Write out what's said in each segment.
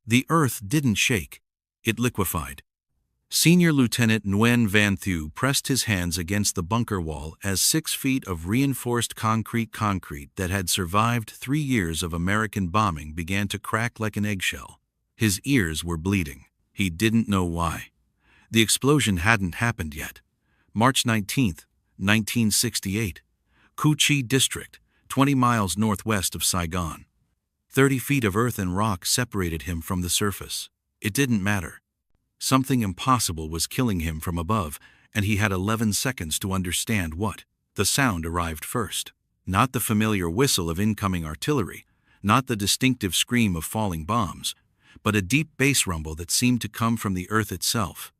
The earth didn't shake. It liquefied. Senior Lieutenant Nguyen Van Thieu pressed his hands against the bunker wall as 6 feet of reinforced concrete that had survived 3 years of American bombing began to crack like an eggshell. His ears were bleeding. He didn't know why. The explosion hadn't happened yet. March 19, 1968. Cu Chi District, 20 miles northwest of Saigon. 30 feet of earth and rock separated him from the surface. It didn't matter. Something impossible was killing him from above, and he had 11 seconds to understand what. The sound arrived first. Not the familiar whistle of incoming artillery, not the distinctive scream of falling bombs, but a deep bass rumble that seemed to come from the earth itself.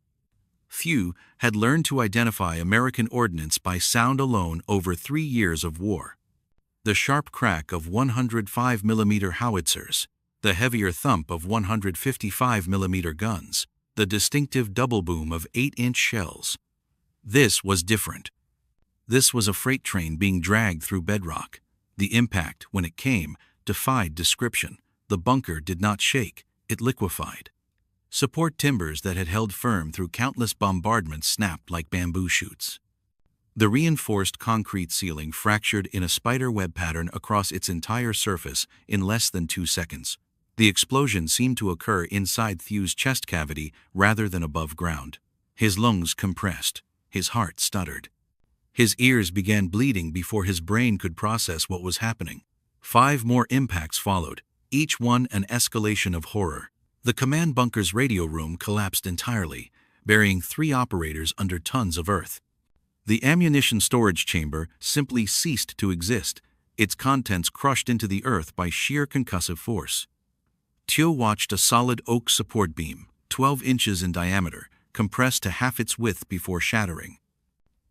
Thieu had learned to identify American ordnance by sound alone over 3 years of war. The sharp crack of 105mm howitzers, the heavier thump of 155mm guns, the distinctive double boom of 8-inch shells. This was different. This was a freight train being dragged through bedrock. The impact, when it came, defied description. The bunker did not shake, it liquefied. Support timbers that had held firm through countless bombardments snapped like bamboo shoots. The reinforced concrete ceiling fractured in a spider web pattern across its entire surface in less than 2 seconds. The explosion seemed to occur inside Thieu's chest cavity rather than above ground. His lungs compressed. His heart stuttered. His ears began bleeding before his brain could process what was happening. 5 more impacts followed, each one an escalation of horror. The command bunker's radio room collapsed entirely, burying 3 operators under tons of earth. The ammunition storage chamber simply ceased to exist, its contents crushed into the earth by sheer concussive force. Thieu watched a solid oak support beam, 12 inches in diameter, compressed to half its width before shattering.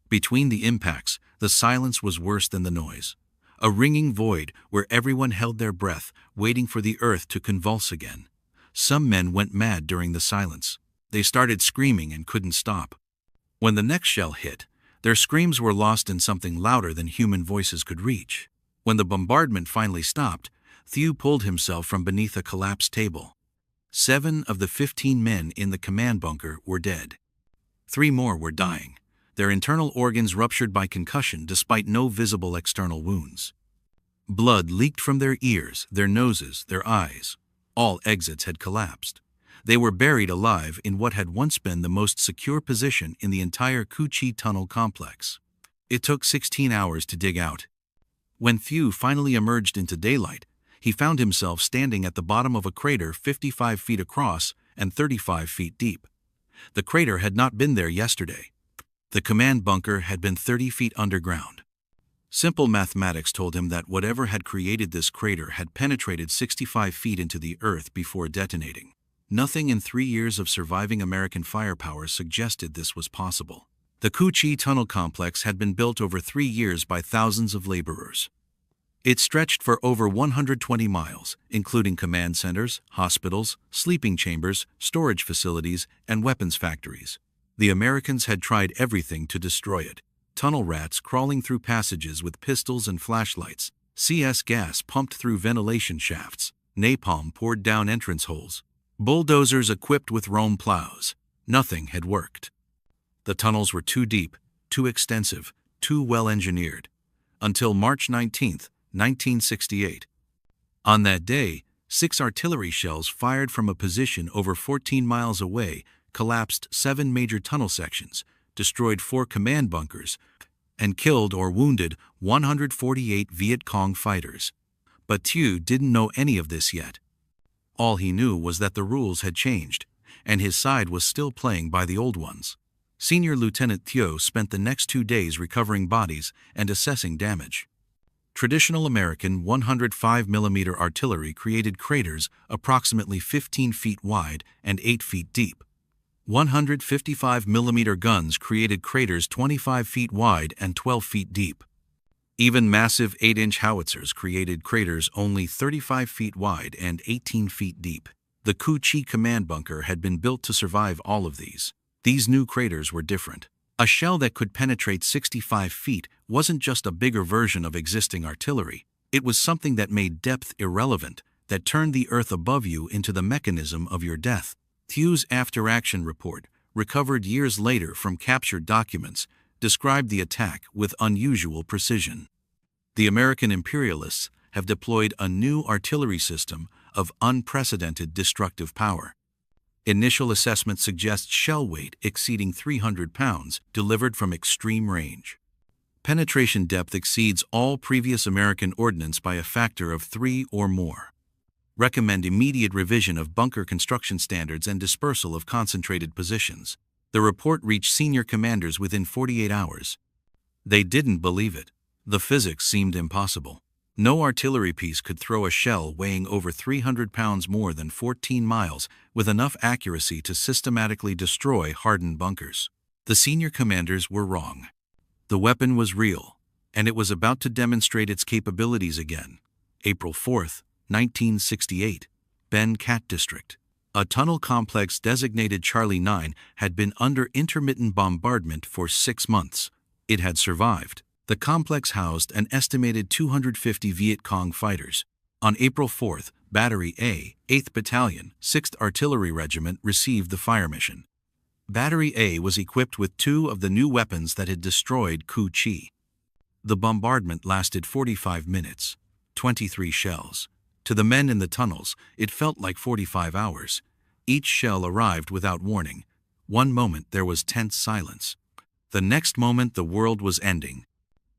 Between the impacts, the silence was worse than the noise. A ringing void where everyone held their breath, waiting for the earth to convulse again. Some men went mad during the silence. They started screaming and couldn't stop. When the next shell hit, their screams were lost in something louder than human voices could reach. When the bombardment finally stopped, Thieu pulled himself from beneath a collapsed table. 7 of the 15 men in the command bunker were dead. 3 more were dying, their internal organs ruptured by concussion despite no visible external wounds. Blood leaked from their ears, their noses, their eyes. All exits had collapsed. They were buried alive in what had once been the most secure position in the entire Cu Chi tunnel complex. It took 16 hours to dig out. When Thieu finally emerged into daylight, he found himself standing at the bottom of a crater 55 feet across and 35 feet deep. The crater had not been there yesterday. The command bunker had been 30 feet underground. Simple mathematics told him that whatever had created this crater had penetrated 65 feet into the earth before detonating. Nothing in 3 years of surviving American firepower suggested this was possible. The Cu Chi tunnel complex had been built over 3 years by thousands of laborers. It stretched for over 120 miles, including command centers, hospitals, sleeping chambers, storage facilities, and weapons factories. The Americans had tried everything to destroy it. Tunnel rats crawling through passages with pistols and flashlights, CS gas pumped through ventilation shafts, napalm poured down entrance holes, bulldozers equipped with Rome plows. Nothing had worked. The tunnels were too deep, too extensive, too well engineered. Until March 19, 1968. On that day, 6 artillery shells fired from a position over 14 miles away collapsed 7 major tunnel sections, destroyed 4 command bunkers, and killed or wounded 148 Viet Cong fighters. But Thieu didn't know any of this yet. All he knew was that the rules had changed, and his side was still playing by the old ones. Senior Lieutenant Thieu spent the next 2 days recovering bodies and assessing damage. Traditional American 105mm artillery created craters approximately 15 feet wide and 8 feet deep. 155mm guns created craters 25 feet wide and 12 feet deep. Even massive 8-inch howitzers created craters only 35 feet wide and 18 feet deep. The Cu Chi command bunker had been built to survive all of these. These new craters were different. A shell that could penetrate 65 feet wasn't just a bigger version of existing artillery. It was something that made depth irrelevant, that turned the Earth above you into the mechanism of your death. Thew's after-action report, recovered years later from captured documents, described the attack with unusual precision. The American imperialists have deployed a new artillery system of unprecedented destructive power. Initial assessment suggests shell weight exceeding 300 pounds delivered from extreme range. Penetration depth exceeds all previous American ordnance by a factor of 3 or more. Recommend immediate revision of bunker construction standards and dispersal of concentrated positions. The report reached senior commanders within 48 hours. They didn't believe it. The physics seemed impossible. No artillery piece could throw a shell weighing over 300 pounds more than 14 miles with enough accuracy to systematically destroy hardened bunkers. The senior commanders were wrong. The weapon was real, and it was about to demonstrate its capabilities again. April 4, 1968, Ben Cat District. A tunnel complex designated Charlie 9 had been under intermittent bombardment for 6 months. It had survived. The complex housed an estimated 250 Viet Cong fighters. On April 4, Battery A, 8th Battalion, 6th Artillery Regiment received the fire mission. Battery A was equipped with 2 of the new weapons that had destroyed Cu Chi. The bombardment lasted 45 minutes, 23 shells. To the men in the tunnels, it felt like 45 hours. Each shell arrived without warning. One moment there was tense silence. The next moment the world was ending.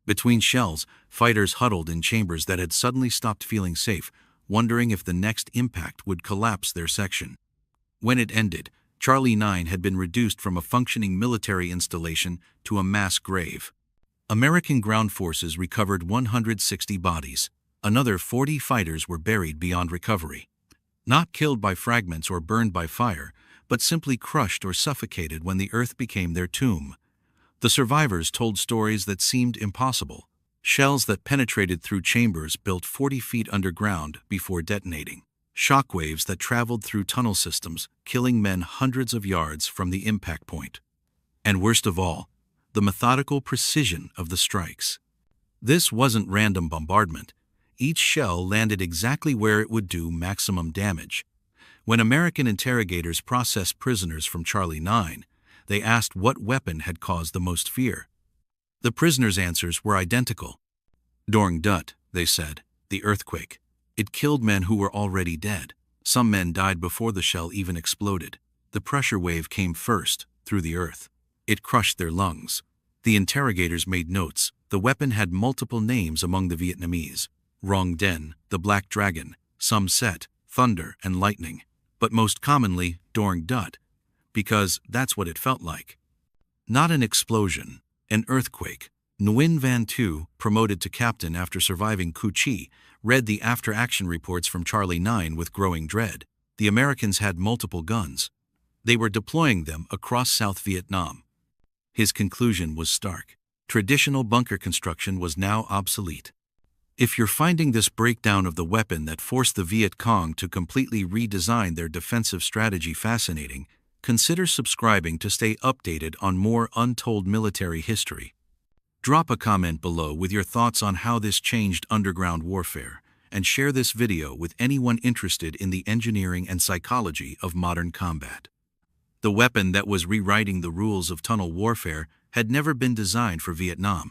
Between shells, fighters huddled in chambers that had suddenly stopped feeling safe, wondering if the next impact would collapse their section. When it ended, Charlie 9 had been reduced from a functioning military installation to a mass grave. American ground forces recovered 160 bodies. Another 40 fighters were buried beyond recovery. Not killed by fragments or burned by fire, but simply crushed or suffocated when the earth became their tomb. The survivors told stories that seemed impossible. Shells that penetrated through chambers built 40 feet underground before detonating. Shockwaves that traveled through tunnel systems, killing men hundreds of yards from the impact point. And worst of all, the methodical precision of the strikes. This wasn't random bombardment. Each shell landed exactly where it would do maximum damage. When American interrogators processed prisoners from Charlie 9, they asked what weapon had caused the most fear. The prisoners' answers were identical. Dong Dut, they said, the earthquake. It killed men who were already dead. Some men died before the shell even exploded. The pressure wave came first, through the earth. It crushed their lungs. The interrogators made notes. The weapon had multiple names among the Vietnamese. Rong Den, the Black Dragon, some Set, Thunder and Lightning, but most commonly Dong Dut, because that's what it felt like. Not an explosion, an earthquake. Nguyen Van Tu, promoted to captain after surviving Cu Chi, read the after-action reports from Charlie 9 with growing dread. The Americans had multiple guns. They were deploying them across South Vietnam. His conclusion was stark. Traditional bunker construction was now obsolete. If you're finding this breakdown of the weapon that forced the Viet Cong to completely redesign their defensive strategy fascinating, consider subscribing to stay updated on more untold military history. Drop a comment below with your thoughts on how this changed underground warfare, and share this video with anyone interested in the engineering and psychology of modern combat. The weapon that was rewriting the rules of tunnel warfare had never been designed for Vietnam.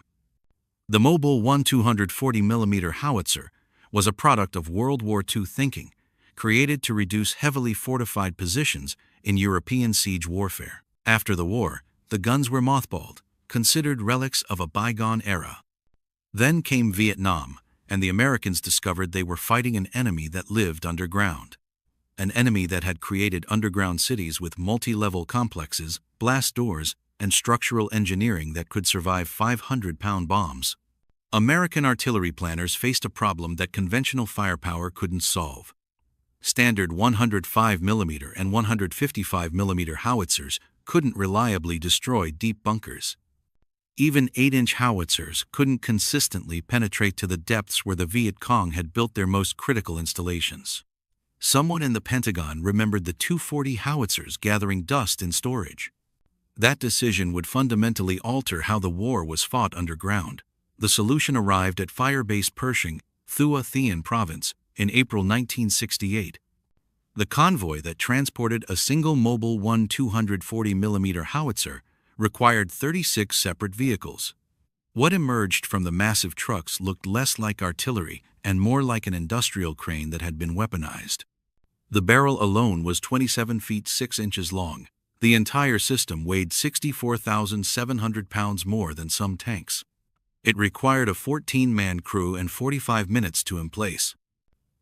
The Mobile 240mm Howitzer was a product of World War II thinking, created to reduce heavily fortified positions in European siege warfare. After the war, the guns were mothballed, considered relics of a bygone era. Then came Vietnam, and the Americans discovered they were fighting an enemy that lived underground. An enemy that had created underground cities with multi-level complexes, blast doors, and structural engineering that could survive 500-pound bombs. American artillery planners faced a problem that conventional firepower couldn't solve. Standard 105mm and 155mm howitzers couldn't reliably destroy deep bunkers. Even 8-inch howitzers couldn't consistently penetrate to the depths where the Viet Cong had built their most critical installations. Someone in the Pentagon remembered the 240 howitzers gathering dust in storage. That decision would fundamentally alter how the war was fought underground. The solution arrived at Fire Base Pershing, Thua Thien Province, in April 1968. The convoy that transported a single Mobile 1 240mm howitzer required 36 separate vehicles. What emerged from the massive trucks looked less like artillery and more like an industrial crane that had been weaponized. The barrel alone was 27 feet 6 inches long. The entire system weighed 64,700 pounds more than some tanks. It required a 14-man crew and 45 minutes to emplace.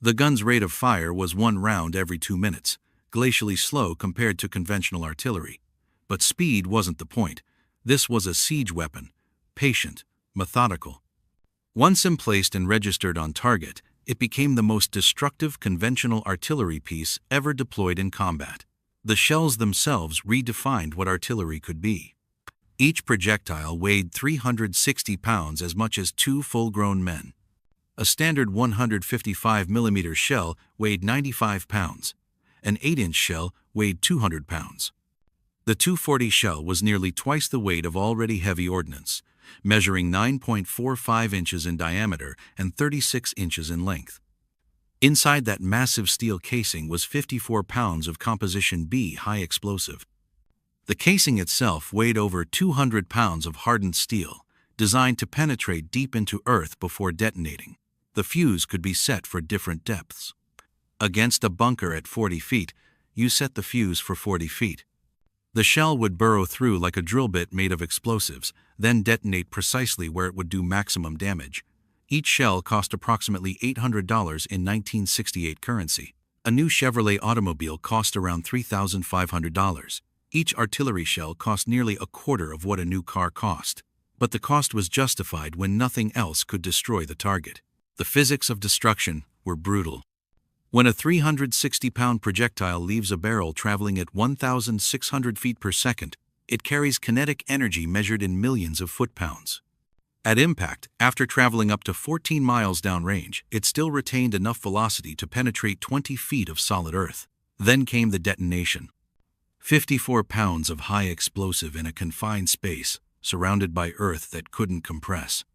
The gun's rate of fire was 1 round every 2 minutes, glacially slow compared to conventional artillery. But speed wasn't the point. This was a siege weapon, patient, methodical. Once emplaced and registered on target, it became the most destructive conventional artillery piece ever deployed in combat. The shells themselves redefined what artillery could be. Each projectile weighed 360 pounds, as much as 2 full-grown men. A standard 155mm shell weighed 95 pounds. An 8-inch shell weighed 200 pounds. The 240 shell was nearly twice the weight of already heavy ordnance, measuring 9.45 inches in diameter and 36 inches in length. Inside that massive steel casing was 54 pounds of Composition B high explosive. The casing itself weighed over 200 pounds of hardened steel, designed to penetrate deep into earth before detonating. The fuse could be set for different depths. Against a bunker at 40 feet, you set the fuse for 40 feet. The shell would burrow through like a drill bit made of explosives, then detonate precisely where it would do maximum damage. Each shell cost approximately $800 in 1968 currency. A new Chevrolet automobile cost around $3,500. Each artillery shell cost nearly a quarter of what a new car cost. But the cost was justified when nothing else could destroy the target. The physics of destruction were brutal. When a 360-pound projectile leaves a barrel traveling at 1,600 feet per second, it carries kinetic energy measured in millions of foot-pounds. At impact, after traveling up to 14 miles downrange, it still retained enough velocity to penetrate 20 feet of solid earth. Then came the detonation. 54 pounds of high explosive in a confined space, surrounded by earth that couldn't compress.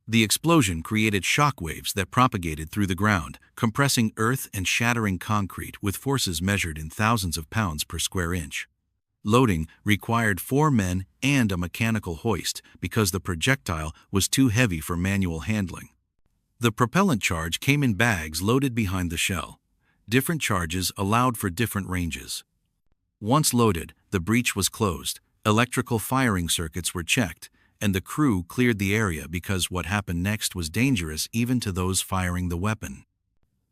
The explosion created shock waves that propagated through the ground, compressing earth and shattering concrete with forces measured in thousands of pounds per square inch. Loading required 4 men and a mechanical hoist because the projectile was too heavy for manual handling. The propellant charge came in bags loaded behind the shell. Different charges allowed for different ranges. Once loaded, the breech was closed, electrical firing circuits were checked, and the crew cleared the area because what happened next was dangerous even to those firing the weapon.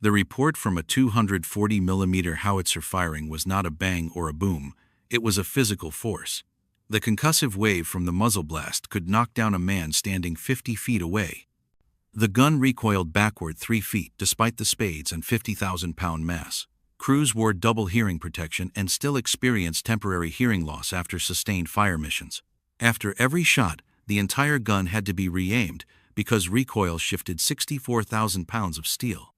The report from a 240mm howitzer firing was not a bang or a boom, it was a physical force. The concussive wave from the muzzle blast could knock down a man standing 50 feet away. The gun recoiled backward 3 feet despite the spades and 50,000-pound mass. Crews wore double hearing protection and still experienced temporary hearing loss after sustained fire missions. After every shot, the entire gun had to be re-aimed because recoil shifted 64,000 pounds of steel.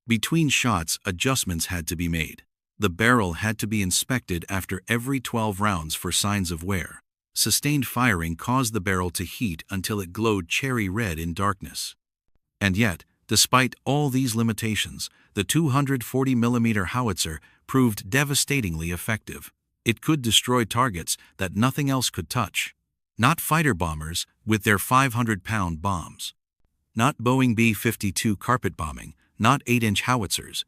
Between shots, adjustments had to be made. The barrel had to be inspected after every 12 rounds for signs of wear. Sustained firing caused the barrel to heat until it glowed cherry red in darkness. And yet, despite all these limitations, the 240mm howitzer proved devastatingly effective. It could destroy targets that nothing else could touch. Not fighter bombers with their 500-pound bombs. Not Boeing B-52 carpet bombing, not 8-inch howitzers.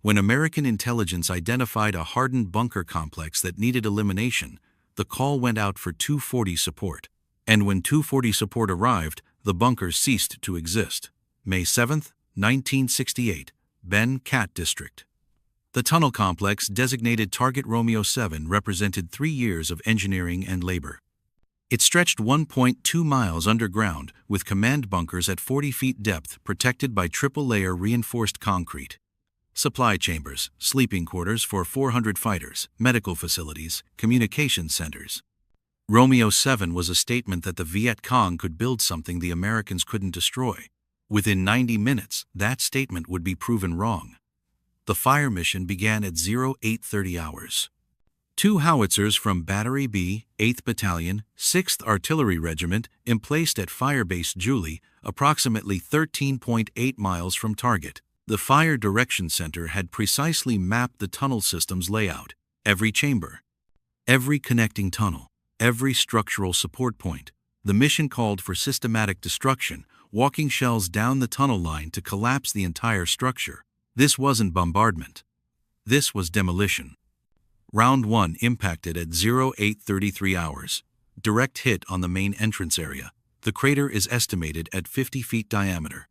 When American intelligence identified a hardened bunker complex that needed elimination, the call went out for 240 support. And when 240 support arrived, the bunker ceased to exist. May 7, 1968, Ben Cat District. The tunnel complex designated Target Romeo 7 represented 3 years of engineering and labor. It stretched 1.2 miles underground with command bunkers at 40 feet depth protected by triple-layer reinforced concrete. Supply chambers, sleeping quarters for 400 fighters, medical facilities, communication centers. Romeo 7 was a statement that the Viet Cong could build something the Americans couldn't destroy. Within 90 minutes, that statement would be proven wrong. The fire mission began at 0830 hours. 2 howitzers from Battery B, 8th Battalion, 6th Artillery Regiment, emplaced at Firebase Julie, approximately 13.8 miles from target. The Fire Direction Center had precisely mapped the tunnel system's layout, every chamber, every connecting tunnel, every structural support point. The mission called for systematic destruction, walking shells down the tunnel line to collapse the entire structure. This wasn't bombardment. This was demolition. Round 1 impacted at 0833 hours. Direct hit on the main entrance area. The crater is estimated at 50 feet diameter.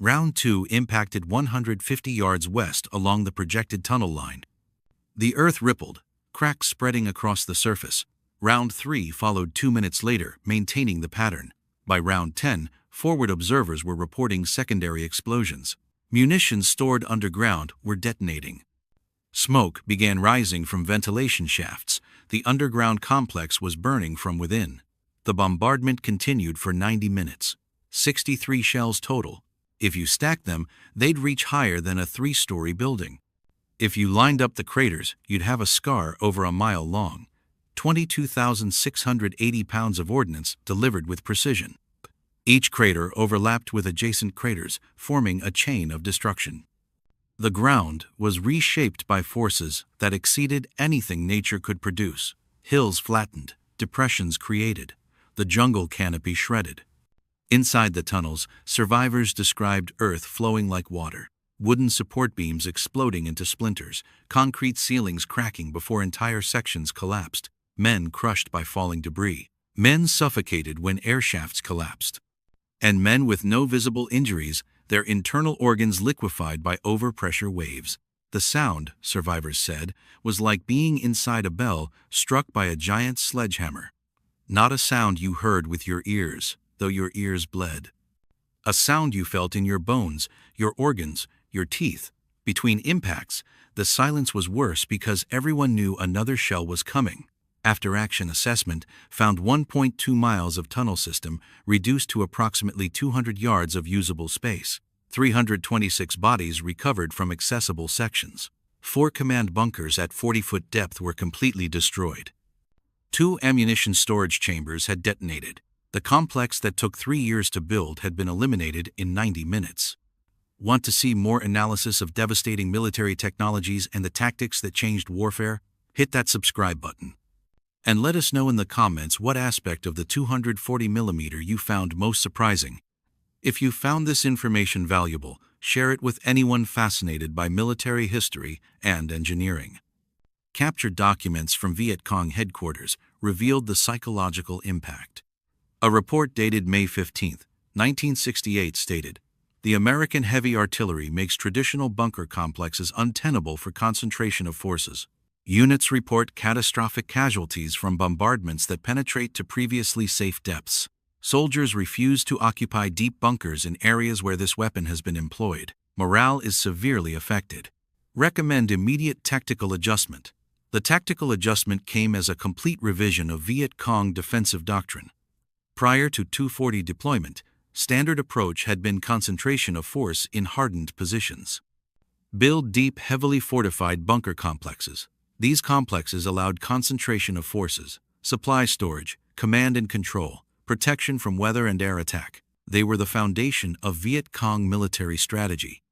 Round 2 impacted 150 yards west along the projected tunnel line. The earth rippled, cracks spreading across the surface. Round 3 followed 2 minutes later, maintaining the pattern. By round 10, forward observers were reporting secondary explosions. Munitions stored underground were detonating. Smoke began rising from ventilation shafts. The underground complex was burning from within. The bombardment continued for 90 minutes. 63 shells total. If you stacked them, they'd reach higher than a 3-story building. If you lined up the craters, you'd have a scar over a mile long. 22,680 pounds of ordnance delivered with precision. Each crater overlapped with adjacent craters, forming a chain of destruction. The ground was reshaped by forces that exceeded anything nature could produce. Hills flattened, depressions created, the jungle canopy shredded. Inside the tunnels, survivors described earth flowing like water, wooden support beams exploding into splinters, concrete ceilings cracking before entire sections collapsed, men crushed by falling debris, men suffocated when air shafts collapsed, and men with no visible injuries, their internal organs liquefied by overpressure waves. The sound, survivors said, was like being inside a bell struck by a giant sledgehammer. Not a sound you heard with your ears, though your ears bled. A sound you felt in your bones, your organs, your teeth. Between impacts, the silence was worse because everyone knew another shell was coming. After-action assessment found 1.2 miles of tunnel system reduced to approximately 200 yards of usable space. 326 bodies recovered from accessible sections. 4 command bunkers at 40-foot depth were completely destroyed. 2 ammunition storage chambers had detonated. The complex that took 3 years to build had been eliminated in 90 minutes. Want to see more analysis of devastating military technologies and the tactics that changed warfare? Hit that subscribe button. And let us know in the comments what aspect of the 240mm you found most surprising. If you found this information valuable, share it with anyone fascinated by military history and engineering. Captured documents from Viet Cong headquarters revealed the psychological impact. A report dated May 15, 1968 stated, "The American heavy artillery makes traditional bunker complexes untenable for concentration of forces. Units report catastrophic casualties from bombardments that penetrate to previously safe depths. Soldiers refuse to occupy deep bunkers in areas where this weapon has been employed. Morale is severely affected. Recommend immediate tactical adjustment." The tactical adjustment came as a complete revision of Viet Cong defensive doctrine. Prior to 240 deployment, standard approach had been concentration of force in hardened positions. Build deep, heavily fortified bunker complexes. These complexes allowed concentration of forces, supply storage, command and control, protection from weather and air attack. They were the foundation of Viet Cong military strategy.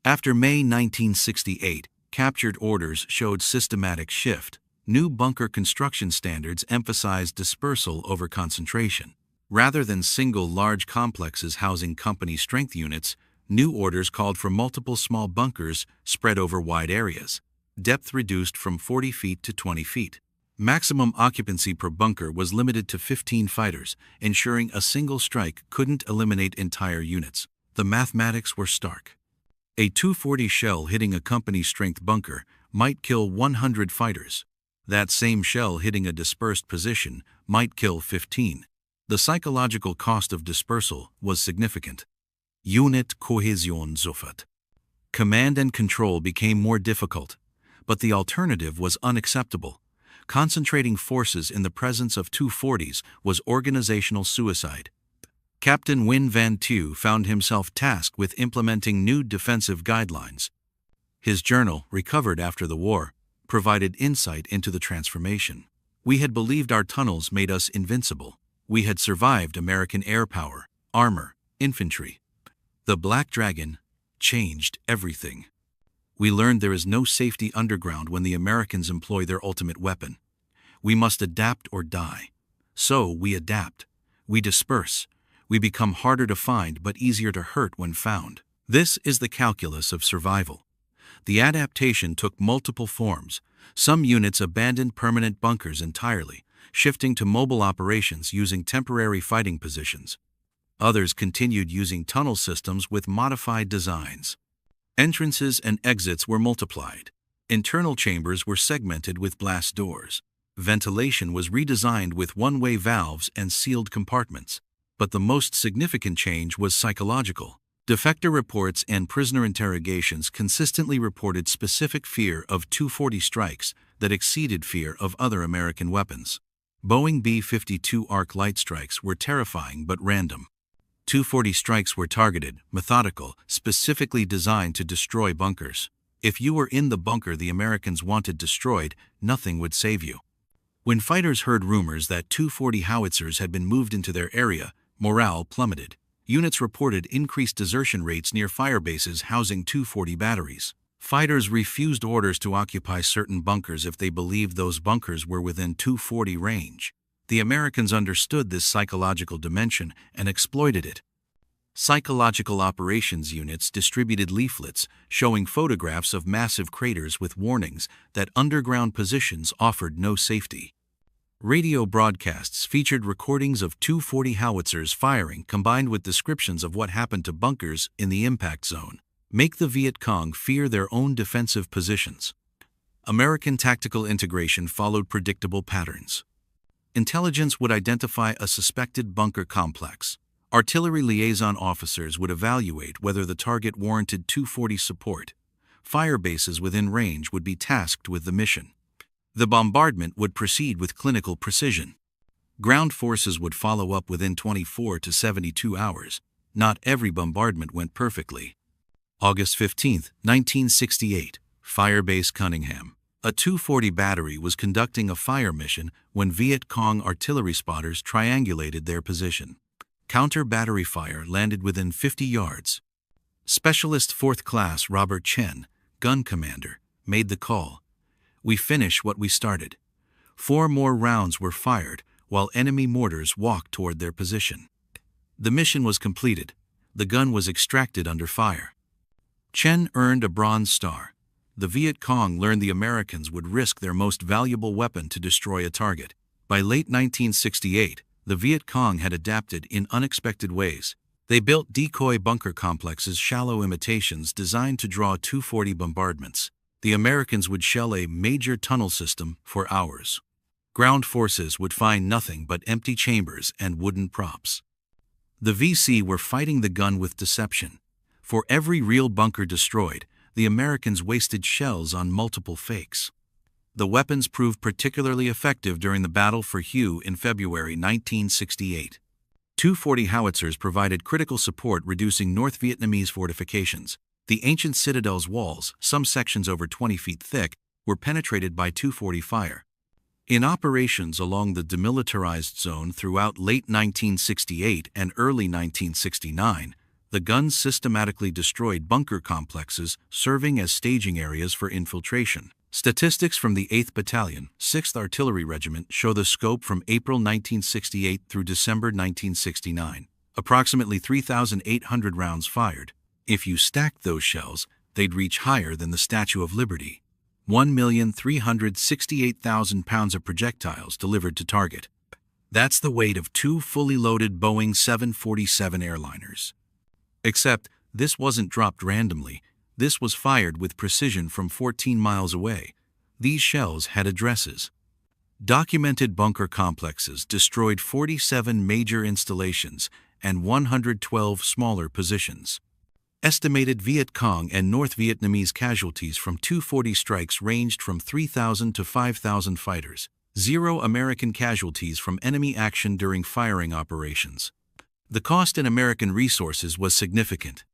After May 1968, captured orders showed systematic shift. New bunker construction standards emphasized dispersal over concentration. Rather than single large complexes housing company strength units, new orders called for multiple small bunkers spread over wide areas. Depth reduced from 40 feet to 20 feet. Maximum occupancy per bunker was limited to 15 fighters, ensuring a single strike couldn't eliminate entire units. The mathematics were stark. A 240 shell hitting a company-strength bunker might kill 100 fighters. That same shell hitting a dispersed position might kill 15. The psychological cost of dispersal was significant. Unit cohesion sofort. Command and control became more difficult, but the alternative was unacceptable. Concentrating forces in the presence of 240s was organizational suicide. Captain Nguyen Van Thieu found himself tasked with implementing new defensive guidelines. His journal, recovered after the war, provided insight into the transformation. "We had believed our tunnels made us invincible. We had survived American air power, armor, infantry. The Black Dragon, changed everything. We learned there is no safety underground when the Americans employ their ultimate weapon. We must adapt or die. So we adapt. We disperse. We become harder to find but easier to hurt when found. This is the calculus of survival. The adaptation took multiple forms. Some units abandoned permanent bunkers entirely, shifting to mobile operations using temporary fighting positions. Others continued using tunnel systems with modified designs. Entrances and exits were multiplied. Internal chambers were segmented with blast doors. Ventilation was redesigned with one-way valves and sealed compartments. But the most significant change was psychological. Defector reports and prisoner interrogations consistently reported specific fear of 240 strikes that exceeded fear of other American weapons. Boeing B-52 arc light strikes were terrifying but random. 240 strikes were targeted, methodical, specifically designed to destroy bunkers. If you were in the bunker the Americans wanted destroyed, nothing would save you. When fighters heard rumors that 240 howitzers had been moved into their area, morale plummeted. Units reported increased desertion rates near fire bases housing 240 batteries. Fighters refused orders to occupy certain bunkers if they believed those bunkers were within 240 range. The Americans understood this psychological dimension and exploited it. Psychological operations units distributed leaflets showing photographs of massive craters with warnings that underground positions offered no safety. Radio broadcasts featured recordings of 240 howitzers firing combined with descriptions of what happened to bunkers in the impact zone. Make the Viet Cong fear their own defensive positions. American tactical integration followed predictable patterns. Intelligence would identify a suspected bunker complex. Artillery liaison officers would evaluate whether the target warranted 240 support. Fire bases within range would be tasked with the mission. The bombardment would proceed with clinical precision. Ground forces would follow up within 24 to 72 hours. Not every bombardment went perfectly. August 15, 1968, Firebase Cunningham. A 240 battery was conducting a fire mission when Viet Cong artillery spotters triangulated their position. Counter-battery fire landed within 50 yards. Specialist 4th Class Robert Chen, gun commander, made the call. We finish what we started. 4 more rounds were fired while enemy mortars walked toward their position. The mission was completed. The gun was extracted under fire. Chen earned a Bronze Star. The Viet Cong learned the Americans would risk their most valuable weapon to destroy a target. By late 1968, the Viet Cong had adapted in unexpected ways. They built decoy bunker complexes, shallow imitations designed to draw 240 bombardments. The Americans would shell a major tunnel system for hours. Ground forces would find nothing but empty chambers and wooden props. The VC were fighting the gun with deception. For every real bunker destroyed, the Americans wasted shells on multiple fakes. The weapons proved particularly effective during the Battle for Hue in February 1968. 240 howitzers provided critical support, reducing North Vietnamese fortifications. The ancient citadel's walls, some sections over 20 feet thick, were penetrated by 240 fire. In operations along the demilitarized zone throughout late 1968 and early 1969, the guns systematically destroyed bunker complexes, serving as staging areas for infiltration. Statistics from the 8th Battalion, 6th Artillery Regiment show the scope from April 1968 through December 1969. Approximately 3,800 rounds fired. If you stacked those shells, they'd reach higher than the Statue of Liberty. 1,368,000 pounds of projectiles delivered to target. That's the weight of 2 fully loaded Boeing 747 airliners. Except, this wasn't dropped randomly. This was fired with precision from 14 miles away. These shells had addresses. Documented bunker complexes destroyed 47 major installations and 112 smaller positions. Estimated Viet Cong and North Vietnamese casualties from 240 strikes ranged from 3,000 to 5,000 fighters. 0 American casualties from enemy action during firing operations. The cost in American resources was significant.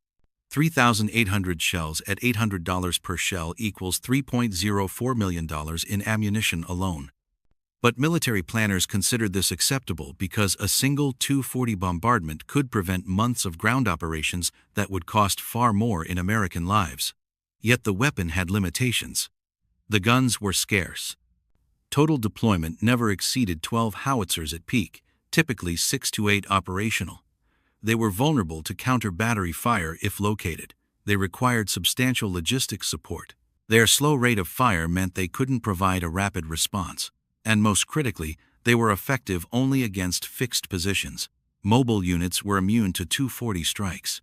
3,800 shells at $800 per shell equals $3.04 million in ammunition alone. But military planners considered this acceptable because a single Tu-40 bombardment could prevent months of ground operations that would cost far more in American lives. Yet the weapon had limitations. The guns were scarce. Total deployment never exceeded 12 howitzers at peak, typically 6 to 8 operational. They were vulnerable to counter-battery fire if located. They required substantial logistics support. Their slow rate of fire meant they couldn't provide a rapid response. And most critically, they were effective only against fixed positions. Mobile units were immune to Tu-40 strikes.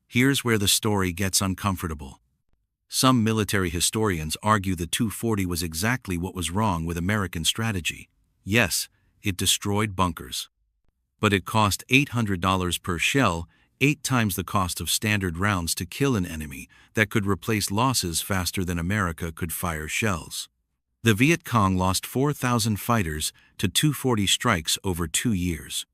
Here's where the story gets uncomfortable. Some military historians argue the Tu-40 was exactly what was wrong with American strategy. Yes, it destroyed bunkers. But it cost $800 per shell, 8 times the cost of standard rounds to kill an enemy that could replace losses faster than America could fire shells. The Viet Cong lost 4,000 fighters to Tu-40 strikes over 2 years.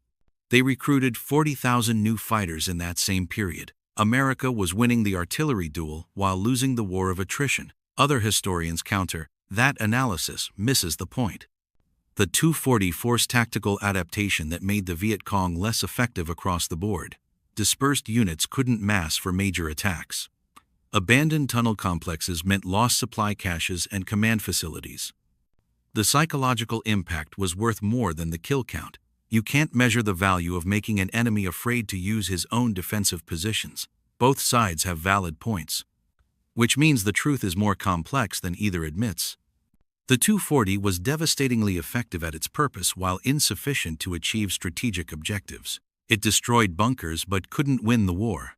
They recruited 40,000 new fighters in that same period. America was winning the artillery duel while losing the war of attrition. Other historians counter, that analysis misses the point. The Tu-40 forced tactical adaptation that made the Viet Cong less effective across the board. Dispersed units couldn't mass for major attacks. Abandoned tunnel complexes meant lost supply caches and command facilities. The psychological impact was worth more than the kill count. You can't measure the value of making an enemy afraid to use his own defensive positions. Both sides have valid points. Which means the truth is more complex than either admits. The Tu-40 was devastatingly effective at its purpose while insufficient to achieve strategic objectives. It destroyed bunkers but couldn't win the war.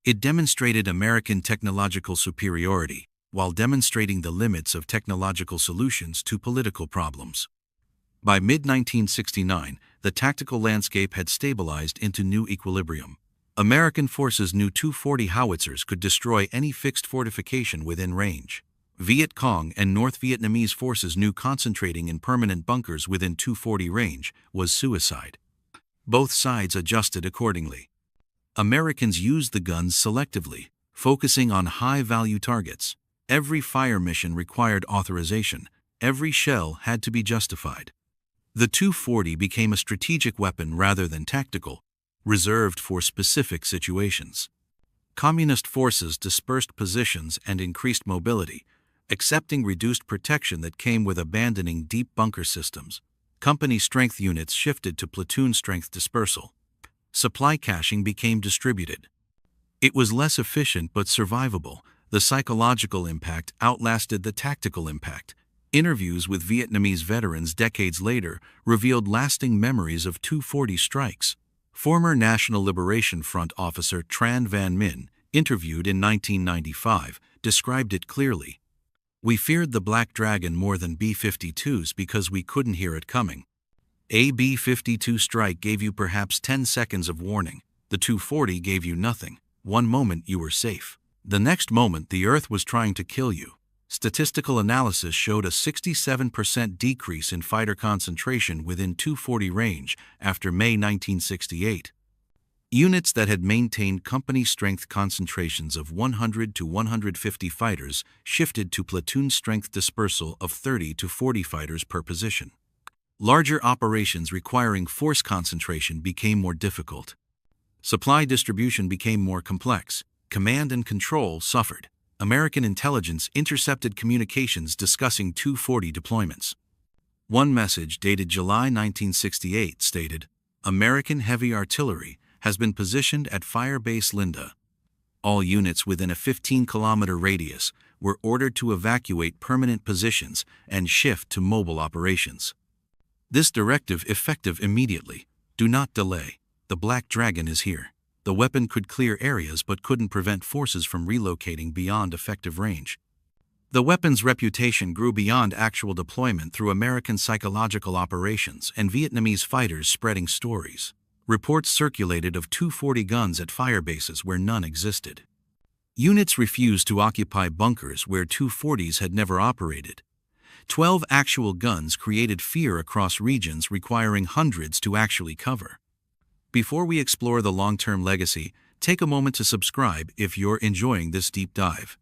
It demonstrated American technological superiority while demonstrating the limits of technological solutions to political problems. By mid-1969, the tactical landscape had stabilized into new equilibrium. American forces knew Tu-40 howitzers could destroy any fixed fortification within range. Viet Cong and North Vietnamese forces knew concentrating in permanent bunkers within Tu-40 range was suicide. Both sides adjusted accordingly. Americans used the guns selectively, focusing on high-value targets. Every fire mission required authorization. Every shell had to be justified. The Tu-40 became a strategic weapon rather than tactical, reserved for specific situations. Communist forces dispersed positions and increased mobility, accepting reduced protection that came with abandoning deep bunker systems. Company strength units shifted to platoon strength dispersal. Supply caching became distributed. It was less efficient but survivable. The psychological impact outlasted the tactical impact. Interviews with Vietnamese veterans decades later revealed lasting memories of Tu-40 strikes. Former National Liberation Front officer Tran Van Minh, interviewed in 1995, described it clearly. "We feared the Black Dragon more than B-52s because we couldn't hear it coming. A B-52 strike gave you perhaps 10 seconds of warning. The Tu-40 gave you nothing. One moment you were safe. The next moment the Earth was trying to kill you." Statistical analysis showed a 67% decrease in fighter concentration within Tu-40 range after May 1968. Units that had maintained company strength concentrations of 100 to 150 fighters shifted to platoon strength dispersal of 30 to 40 fighters per position. Larger operations requiring force concentration became more difficult. Supply distribution became more complex. Command and control suffered. American intelligence intercepted communications discussing Tu-40 deployments. One message dated July 1968 stated, "American heavy artillery has been positioned at Fire Base Linda. All units within a 15-kilometer radius were ordered to evacuate permanent positions and shift to mobile operations." This directive effective immediately. Do not delay. The Black Dragon is here. The weapon could clear areas but couldn't prevent forces from relocating beyond effective range. The weapon's reputation grew beyond actual deployment through American psychological operations and Vietnamese fighters spreading stories. Reports circulated of Tu-40 guns at fire bases where none existed. Units refused to occupy bunkers where Tu-40s had never operated. 12 actual guns created fear across regions requiring hundreds to actually cover. Before we explore the long-term legacy, take a moment to subscribe if you're enjoying this deep dive.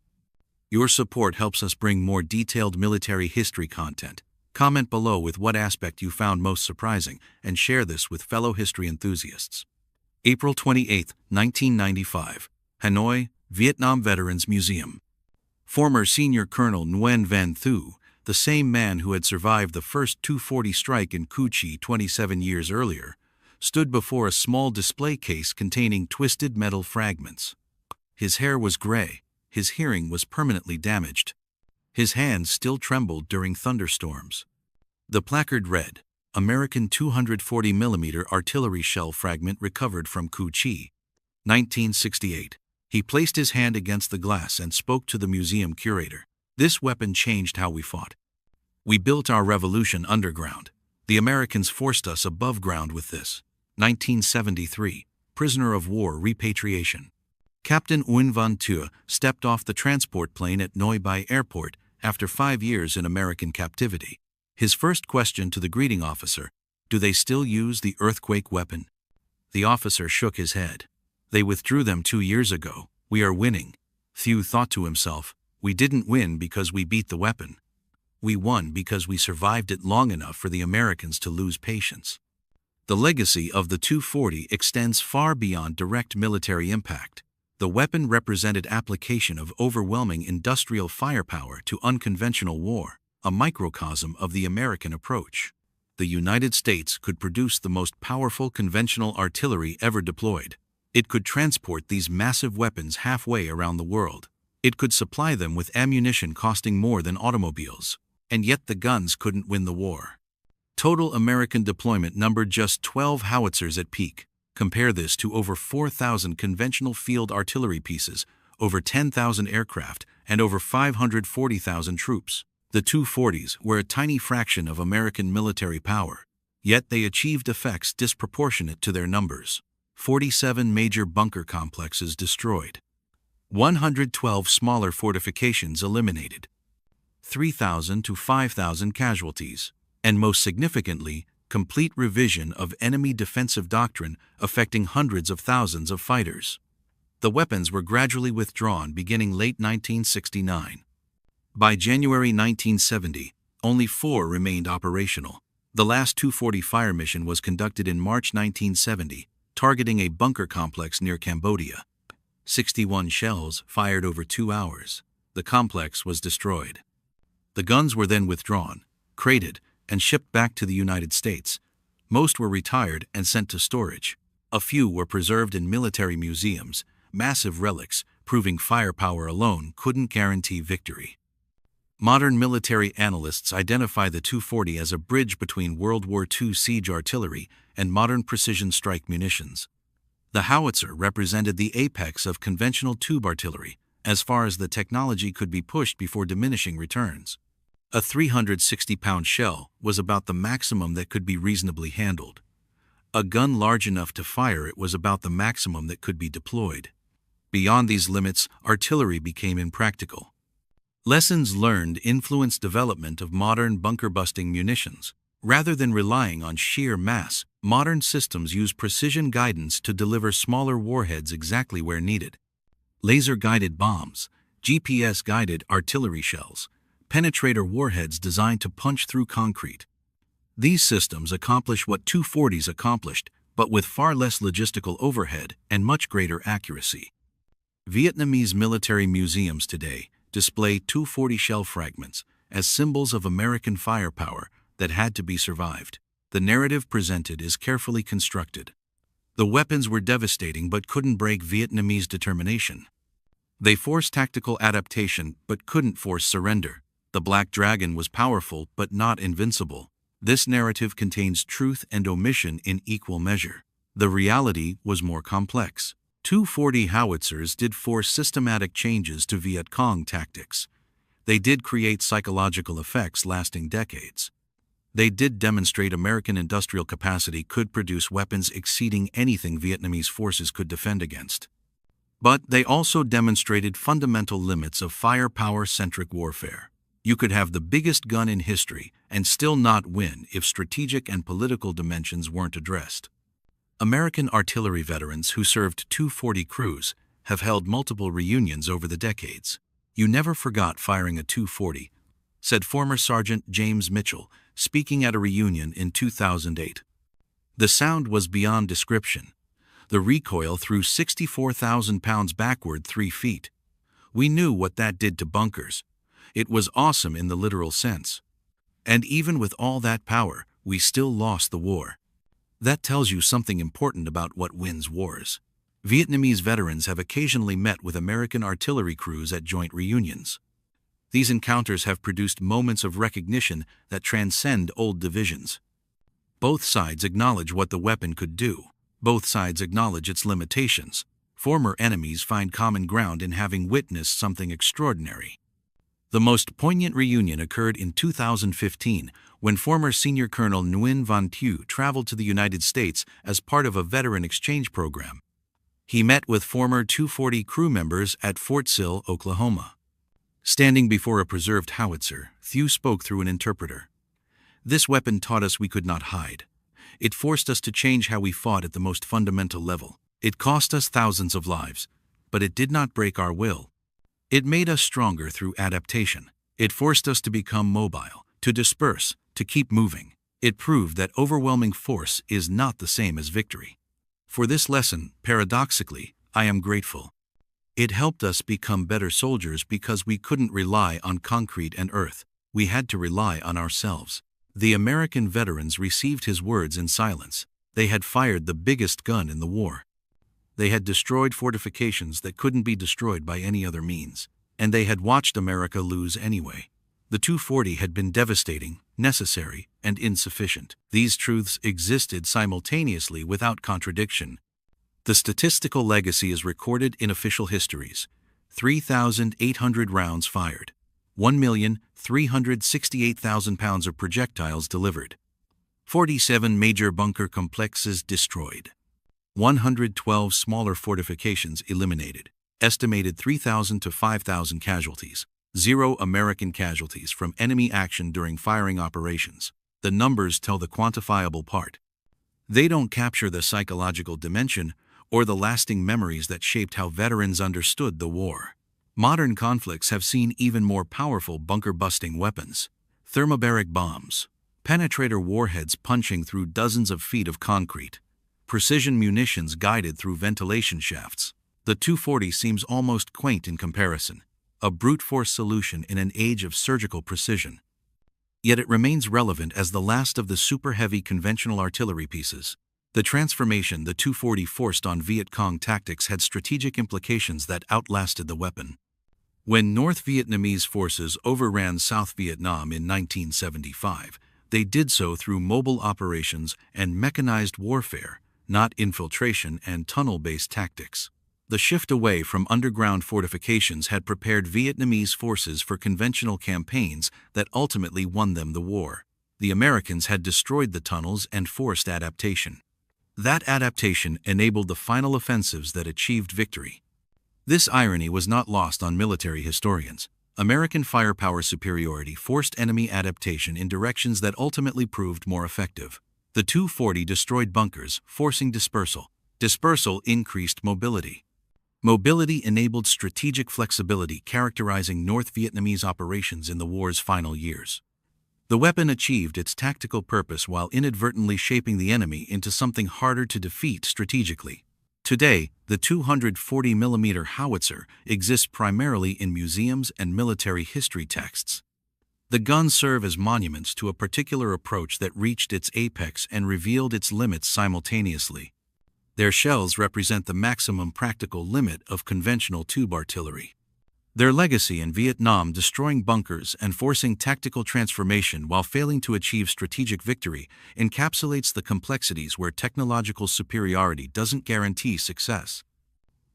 Your support helps us bring more detailed military history content. Comment below with what aspect you found most surprising and share this with fellow history enthusiasts. April 28, 1995. Hanoi, Vietnam Veterans Museum. Former Senior Colonel Nguyen Van Thu, the same man who had survived the first 240 strike in Cu Chi 27 years earlier, stood before a small display case containing twisted metal fragments. His hair was gray, his hearing was permanently damaged. His hands still trembled during thunderstorms. The placard read, American 240mm artillery shell fragment recovered from Cu Chi, 1968. He placed his hand against the glass and spoke to the museum curator. This weapon changed how we fought. We built our revolution underground. The Americans forced us above ground with this. 1973. Prisoner of war repatriation. Captain Nguyen Van Thu stepped off the transport plane at Noi Bai Airport after 5 years in American captivity. His first question to the greeting officer, do they still use the earthquake weapon? The officer shook his head. They withdrew them 2 years ago. We are winning. Thu thought to himself, we didn't win because we beat the weapon. We won because we survived it long enough for the Americans to lose patience. The legacy of the 240 extends far beyond direct military impact. The weapon represented application of overwhelming industrial firepower to unconventional war, a microcosm of the American approach. The United States could produce the most powerful conventional artillery ever deployed. It could transport these massive weapons halfway around the world. It could supply them with ammunition costing more than automobiles. And yet the guns couldn't win the war. Total American deployment numbered just 12 howitzers at peak. Compare this to over 4,000 conventional field artillery pieces, over 10,000 aircraft, and over 540,000 troops. The 240s were a tiny fraction of American military power, yet they achieved effects disproportionate to their numbers. 47 major bunker complexes destroyed. 112 smaller fortifications eliminated. 3,000 to 5,000 casualties. And most significantly, complete revision of enemy defensive doctrine affecting hundreds of thousands of fighters. The weapons were gradually withdrawn beginning late 1969. By January 1970, only 4 remained operational. The last 240 fire mission was conducted in March 1970, targeting a bunker complex near Cambodia. 61 shells fired over 2 hours. The complex was destroyed. The guns were then withdrawn, crated, and shipped back to the United States. Most were retired and sent to storage. A few were preserved in military museums, massive relics proving firepower alone couldn't guarantee victory. Modern military analysts identify the 240 as a bridge between World War II siege artillery and modern precision strike munitions. The howitzer represented the apex of conventional tube artillery, as far as the technology could be pushed before diminishing returns. A 360-pound shell was about the maximum that could be reasonably handled. A gun large enough to fire it was about the maximum that could be deployed. Beyond these limits, artillery became impractical. Lessons learned influenced development of modern bunker-busting munitions. Rather than relying on sheer mass, modern systems use precision guidance to deliver smaller warheads exactly where needed. Laser-guided bombs, GPS-guided artillery shells, penetrator warheads designed to punch through concrete. These systems accomplish what 240s accomplished, but with far less logistical overhead and much greater accuracy. Vietnamese military museums today display 240 shell fragments as symbols of American firepower that had to be survived. The narrative presented is carefully constructed. The weapons were devastating but couldn't break Vietnamese determination. They forced tactical adaptation but couldn't force surrender. The Black Dragon was powerful but not invincible. This narrative contains truth and omission in equal measure. The reality was more complex. 240 howitzers did force systematic changes to Viet Cong tactics. They did create psychological effects lasting decades. They did demonstrate American industrial capacity could produce weapons exceeding anything Vietnamese forces could defend against. But they also demonstrated fundamental limits of firepower-centric warfare. You could have the biggest gun in history and still not win if strategic and political dimensions weren't addressed. American artillery veterans who served 240 crews have held multiple reunions over the decades. You never forgot firing a 240. said former Sergeant James Mitchell, speaking at a reunion in 2008. The sound was beyond description. The recoil threw 64,000 pounds backward 3 feet. We knew what that did to bunkers. It was awesome in the literal sense. And even with all that power, we still lost the war. That tells you something important about what wins wars. Vietnamese veterans have occasionally met with American artillery crews at joint reunions. These encounters have produced moments of recognition that transcend old divisions. Both sides acknowledge what the weapon could do. Both sides acknowledge its limitations. Former enemies find common ground in having witnessed something extraordinary. The most poignant reunion occurred in 2015 when former Senior Colonel Nguyen Van Thieu traveled to the United States as part of a veteran exchange program. He met with former 240 crew members at Fort Sill, Oklahoma. Standing before a preserved howitzer, Thieu spoke through an interpreter. "This weapon taught us we could not hide. It forced us to change how we fought at the most fundamental level. It cost us thousands of lives, but it did not break our will. It made us stronger through adaptation. It forced us to become mobile, to disperse, to keep moving. It proved that overwhelming force is not the same as victory. For this lesson, paradoxically, I am grateful. It helped us become better soldiers because we couldn't rely on concrete and earth. We had to rely on ourselves." The American veterans received his words in silence. They had fired the biggest gun in the war. They had destroyed fortifications that couldn't be destroyed by any other means. And they had watched America lose anyway. The 240 had been devastating, necessary, and insufficient. These truths existed simultaneously without contradiction. The statistical legacy is recorded in official histories. 3,800 rounds fired. 1,368,000 pounds of projectiles delivered. 47 major bunker complexes destroyed. 112 smaller fortifications eliminated. Estimated 3,000 to 5,000 casualties. 0 American casualties from enemy action during firing operations. The numbers tell the quantifiable part. They don't capture the psychological dimension or the lasting memories that shaped how veterans understood the war. Modern conflicts have seen even more powerful bunker-busting weapons. Thermobaric bombs, penetrator warheads punching through dozens of feet of concrete, precision munitions guided through ventilation shafts. The 240 seems almost quaint in comparison, a brute force solution in an age of surgical precision. Yet it remains relevant as the last of the super-heavy conventional artillery pieces. The transformation the 240 forced on Viet Cong tactics had strategic implications that outlasted the weapon. When North Vietnamese forces overran South Vietnam in 1975, they did so through mobile operations and mechanized warfare, not infiltration and tunnel-based tactics. The shift away from underground fortifications had prepared Vietnamese forces for conventional campaigns that ultimately won them the war. The Americans had destroyed the tunnels and forced adaptation. That adaptation enabled the final offensives that achieved victory. This irony was not lost on military historians. American firepower superiority forced enemy adaptation in directions that ultimately proved more effective. The 240 destroyed bunkers, forcing dispersal. Dispersal increased mobility. Mobility enabled strategic flexibility characterizing North Vietnamese operations in the war's final years. The weapon achieved its tactical purpose while inadvertently shaping the enemy into something harder to defeat strategically. Today, the 240mm howitzer exists primarily in museums and military history texts. The guns serve as monuments to a particular approach that reached its apex and revealed its limits simultaneously. Their shells represent the maximum practical limit of conventional tube artillery. Their legacy in Vietnam, destroying bunkers and forcing tactical transformation while failing to achieve strategic victory, encapsulates the complexities where technological superiority doesn't guarantee success.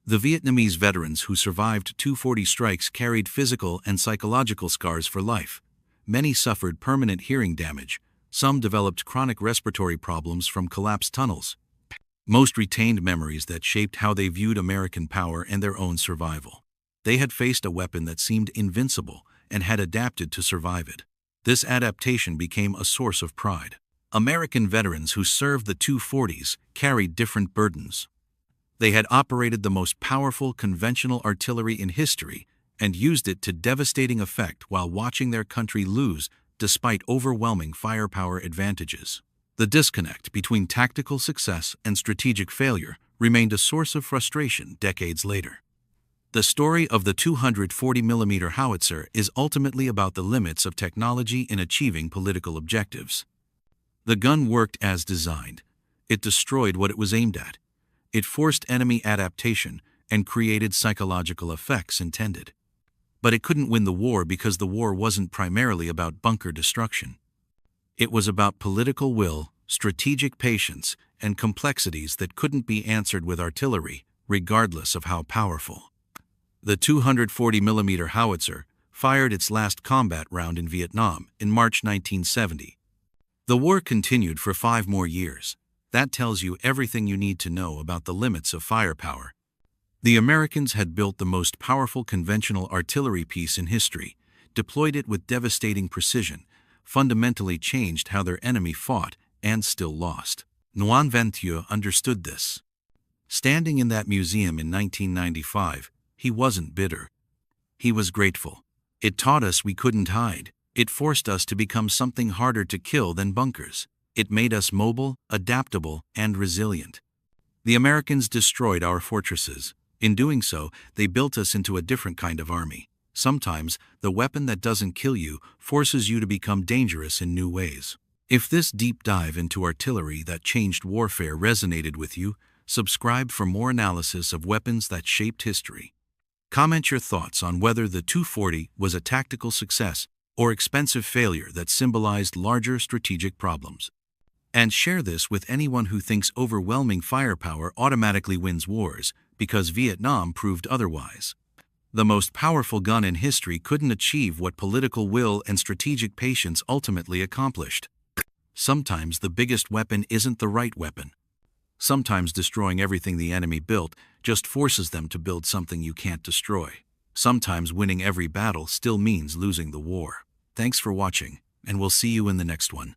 The Vietnamese veterans who survived 240 strikes carried physical and psychological scars for life. Many suffered permanent hearing damage. Some developed chronic respiratory problems from collapsed tunnels. Most retained memories that shaped how they viewed American power and their own survival. They had faced a weapon that seemed invincible and had adapted to survive it. This adaptation became a source of pride. American veterans who served the 240s carried different burdens. They had operated the most powerful conventional artillery in history and used it to devastating effect while watching their country lose despite overwhelming firepower advantages. The disconnect between tactical success and strategic failure remained a source of frustration decades later. The story of the 240mm howitzer is ultimately about the limits of technology in achieving political objectives. The gun worked as designed. It destroyed what it was aimed at. It forced enemy adaptation and created psychological effects intended. But it couldn't win the war because the war wasn't primarily about bunker destruction. It was about political will, strategic patience, and complexities that couldn't be answered with artillery, regardless of how powerful. The 240mm howitzer fired its last combat round in Vietnam in March 1970. The war continued for 5 more years. That tells you everything you need to know about the limits of firepower. The Americans had built the most powerful conventional artillery piece in history, deployed it with devastating precision, fundamentally changed how their enemy fought, and still lost. Nguyen Van Thieu understood this. Standing in that museum in 1995, he wasn't bitter. He was grateful. It taught us we couldn't hide. It forced us to become something harder to kill than bunkers. It made us mobile, adaptable, and resilient. The Americans destroyed our fortresses. In doing so, they built us into a different kind of army. Sometimes, the weapon that doesn't kill you forces you to become dangerous in new ways. If this deep dive into artillery that changed warfare resonated with you, subscribe for more analysis of weapons that shaped history. Comment your thoughts on whether the 240 was a tactical success or expensive failure that symbolized larger strategic problems. And share this with anyone who thinks overwhelming firepower automatically wins wars, because Vietnam proved otherwise. The most powerful gun in history couldn't achieve what political will and strategic patience ultimately accomplished. Sometimes the biggest weapon isn't the right weapon. Sometimes destroying everything the enemy built just forces them to build something you can't destroy. Sometimes winning every battle still means losing the war. Thanks for watching, and we'll see you in the next one.